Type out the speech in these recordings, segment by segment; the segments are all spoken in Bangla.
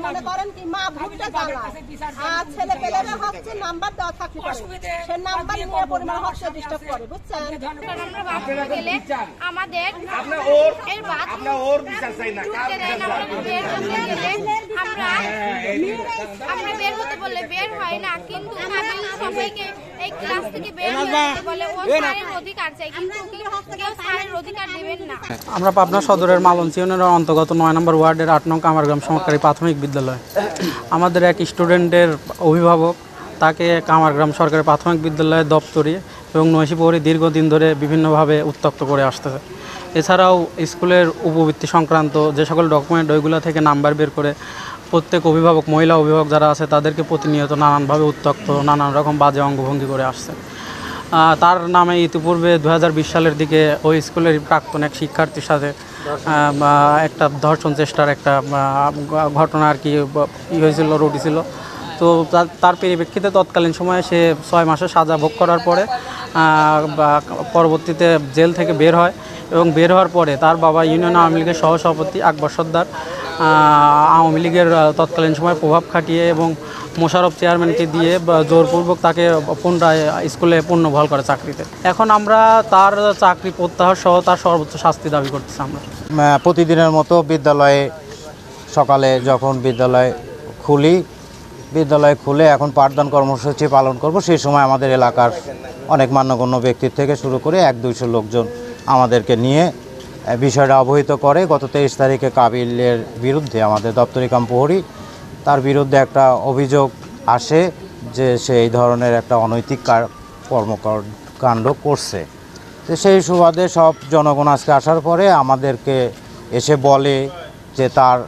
মনে করেন কি মা ভুলতে জানা আর ছেলে পেলেরা হচ্ছে নাম্বার দেওয়া থাকতে পারে সে নাম্বার নিয়ে পরিমাণ হচ্ছে ডিস্টার্ব করে বুঝছেন আমরা বাথরুমে গেলে আমাদের আমরা ওর বিচার চাই না আমরা বের হতে বললে বের হয় না কিন্তু সবাইকে এই ক্লাস থেকে বের হতে বলে ও স্যারের অধিকার চাই কিন্তু কেউ স্যারের অধিকার দেবেন না। আমরা পাবনা সদরের মালঞ্চ ইউনিয়নের অন্তর্গত 9 নম্বর ওয়ার্ডের 8 নং কামারগ্রাম সরকারি প্রাথমিক বিদ্যালয়। আমাদের এক স্টুডেন্টের অভিভাবক তাকে কামারগ্রাম সরকারি প্রাথমিক বিদ্যালয়ের দপ্তরি এবং নৈশী প্রহরী দীর্ঘদিন ধরে বিভিন্নভাবে উত্ত্যক্ত করে আসতেছে। এছাড়াও স্কুলের উপবৃত্তি সংক্রান্ত যে সকল ডকুমেন্ট ওইগুলো থেকে নাম্বার বের করে প্রত্যেক অভিভাবক মহিলা অভিভাবক যারা আছে তাদেরকে প্রতিনিয়ত নানানভাবে উত্ত্যক্ত নানান রকম বাজে অঙ্গভঙ্গি করে আসছে। তার নামে ইতিপূর্বে 2020 সালের দিকে ওই স্কুলের প্রাক্তন এক শিক্ষার্থীর সাথে একটা ধর্ষণ চেষ্টার একটা ঘটনা আর কি হয়েছিল রটিছিল। তো তার পরিপ্রেক্ষিতে তৎকালীন সময়ে সে 6 মাসের সাজা ভোগ করার পরে পরবর্তীতে জেল থেকে বের হয় এবং বের হওয়ার পরে তার বাবা ইউনিয়ন আওয়ামী লীগের সহসভাপতি আকবর সর্দার আওয়ামী লীগের তৎকালীন সময় প্রভাব খাটিয়ে এবং মোশাররফ চেয়ারম্যানকে দিয়ে জোরপূর্বক তাকে পুনরায় স্কুলে পুনর্বহাল করে চাকরিতে। এখন আমরা তার চাকরি প্রত্যাহার সহ তার সর্বোচ্চ শাস্তি দাবি করতেছি। আমরা প্রতিদিনের মতো বিদ্যালয়ে সকালে যখন বিদ্যালয় খুলে এখন পাঠদান কর্মসূচি পালন করব, সেই সময় আমাদের এলাকার অনেক মান্যগণ্য ব্যক্তির থেকে শুরু করে 100-200 লোকজন আমাদেরকে নিয়ে বিষয়টা অবহিত করে। গত 23 তারিখে কাবিলের বিরুদ্ধে আমাদের দপ্তরি কাম প্রহরী তার বিরুদ্ধে একটা অভিযোগ আসে যে সে এই ধরনের একটা অনৈতিক কর্মকাণ্ড করছে। তো সেই সুবাদে সব জনগণ আজকে আসার পরে আমাদেরকে এসে বলে যে তার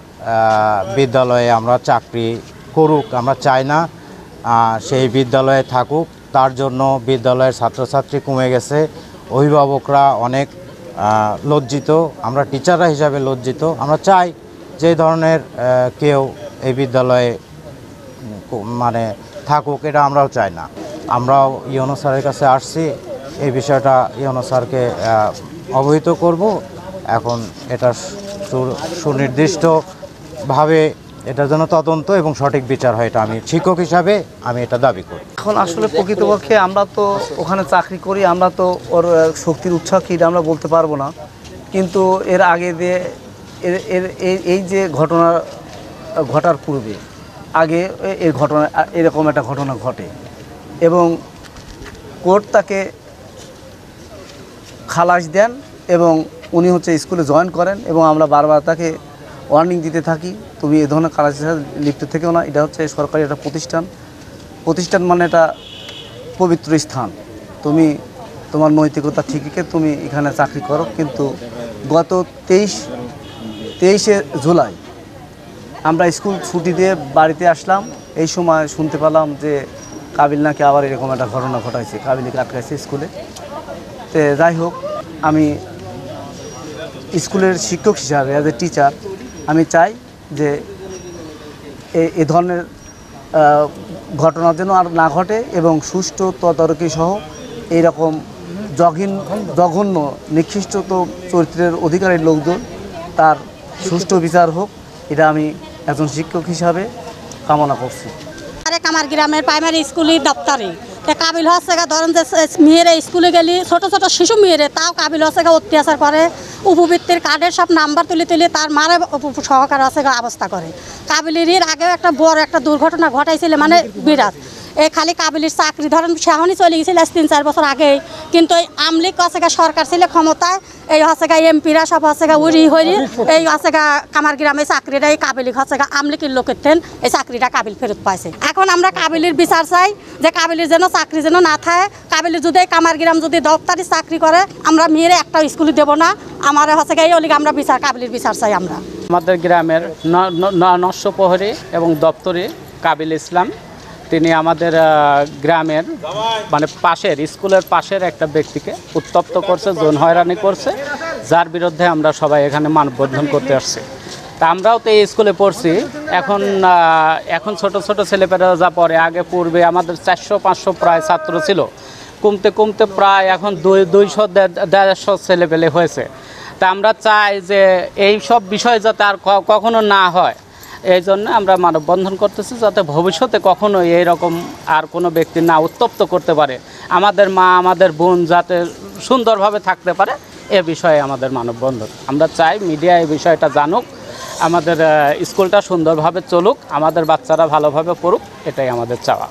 বিদ্যালয়ে আমরা চাকরি করুক, আমরা চাই না সেই বিদ্যালয়ে থাকুক। তার জন্য বিদ্যালয়ের ছাত্রছাত্রী কমে গেছে, অভিভাবকরা অনেক লজ্জিত, আমরা টিচাররা হিসাবে লজ্জিত। আমরা চাই যে ধরনের কেউ এই বিদ্যালয়ে মানে থাকুক, এটা আমরাও চাই না। আমরাও ইউনো স্যারের কাছে আসছি, এই বিষয়টা ইউনো স্যারকে অবহিত করব। এখন এটা সুনির্দিষ্টভাবে এটার জন্য তদন্ত এবং সঠিক বিচার হয়, এটা আমি শিক্ষক হিসাবে আমি এটা দাবি করি। এখন আসলে প্রকৃতপক্ষে আমরা তো ওখানে চাকরি করি, আমরা তো ওর শক্তির উৎস কী আমরা বলতে পারবো না। কিন্তু এর আগে দিয়ে এই যে ঘটার পূর্বে আগে এর ঘটনা এরকম একটা ঘটনা ঘটে এবং কোর্ট তাকে খালাস দেন এবং উনি হচ্ছে স্কুলে জয়েন করেন এবং আমরা বারবার তাকে ওয়ার্নিং দিতে থাকি, তুমি এ ধরনের কাজের সাথে লিপ্ত থেকেও না। এটা হচ্ছে সরকারি একটা প্রতিষ্ঠান মানে এটা পবিত্র স্থান, তুমি তোমার নৈতিকতা ঠিক রেখে তুমি এখানে চাকরি করো। কিন্তু গত 23শে জুলাই আমরা স্কুল ছুটি দিয়ে বাড়িতে আসলাম, এই সময় শুনতে পেলাম যে কাবিল নাকি আবার এরকম একটা ঘটনা ঘটাইছে, কাবিলকে আটকাইছে স্কুলে। তো যাই হোক, আমি স্কুলের শিক্ষক হিসাবে অ্যাজ এ টিচার আমি চাই যে এ ধরনের ঘটনা যেন আর না ঘটে এবং সুষ্ঠু তদারকি সহ এইরকম জঘন্য নিকৃষ্ট চরিত্রের অধিকারী লোকজন তার সুষ্ঠু বিচার হোক, এটা আমি একজন শিক্ষক হিসাবে কামনা করছি। আমার গ্রামের প্রাইমারি স্কুলের দপ্তরে কাবিল হচ্ছে ধরেন যে মেয়েরা স্কুলে গেলি ছোট ছোট শিশু মেয়েরে তাও কাবিল হচ্ছে অত্যাচার করে, উপবৃত্তির কার্ডের সব নাম্বার তুলে তার মারে সহকার হচ্ছে অবস্থা করে। কাবিলের আগেও একটা বড় একটা দুর্ঘটনা ঘটাইছিল, মানে বিরাট। এই খালি কাবিলের চাকরি ধরেন সেহনই চলে গেছিল 3-4 বছর আগেই, কিন্তু এই আমলিগ হচ্ছে সরকার ছিল ক্ষমতায়, এই হচ্ছে এমপিরা সব হচ্ছে উড়ি হরি এই হচ্ছে কামার গ্রামে চাকরিটা এই কাবিলিক হচ্ছে আমলিগের লোকের থেন এই চাকরিটা কাবিল ফেরত পাইছে। এখন আমরা কাবিলের বিচার চাই যে কাবিলের যেন চাকরি যেন না থাকে। কাবিলের যদি কামার গ্রাম যদি দপ্তরি চাকরি করে আমরা মেয়েরা একটা স্কুলে দেবো না, আমার হচ্ছে এই অলিগ আমরা কাবিলের বিচার চাই। আমরা আমাদের গ্রামের নস্য প্রহরী এবং দপ্তরি কাবিল ইসলাম তিনি আমাদের গ্রামের মানে পাশের স্কুলের পাশের একটা ব্যক্তিকে উত্তপ্ত করছে, যৌন হয়রানি করছে, যার বিরুদ্ধে আমরা সবাই এখানে মানববন্ধন করতে আসছি। তা আমরাও তো এই স্কুলে পড়ছি, এখন ছোট ছোট ছেলেপেলেরা যা পড়ে, আগে পূর্বে আমাদের 400-500 প্রায় ছাত্র ছিল, কমতে কমতে প্রায় এখন 200-150 ছেলেপেলে হয়েছে। তা আমরা চাই যে এই সব বিষয় যাতে আর কখনো না হয়, এই জন্য আমরা মানববন্ধন করতেছি, যাতে ভবিষ্যতে কখনো এইরকম আর কোনো ব্যক্তি না উত্তপ্ত করতে পারে, আমাদের মা আমাদের বোন যাতে সুন্দরভাবে থাকতে পারে, এ বিষয়ে আমাদের মানববন্ধন। আমরা চাই মিডিয়া এই বিষয়টা জানুক, আমাদের স্কুলটা সুন্দরভাবে চলুক, আমাদের বাচ্চারা ভালোভাবে পড়ুক, এটাই আমাদের চাওয়া।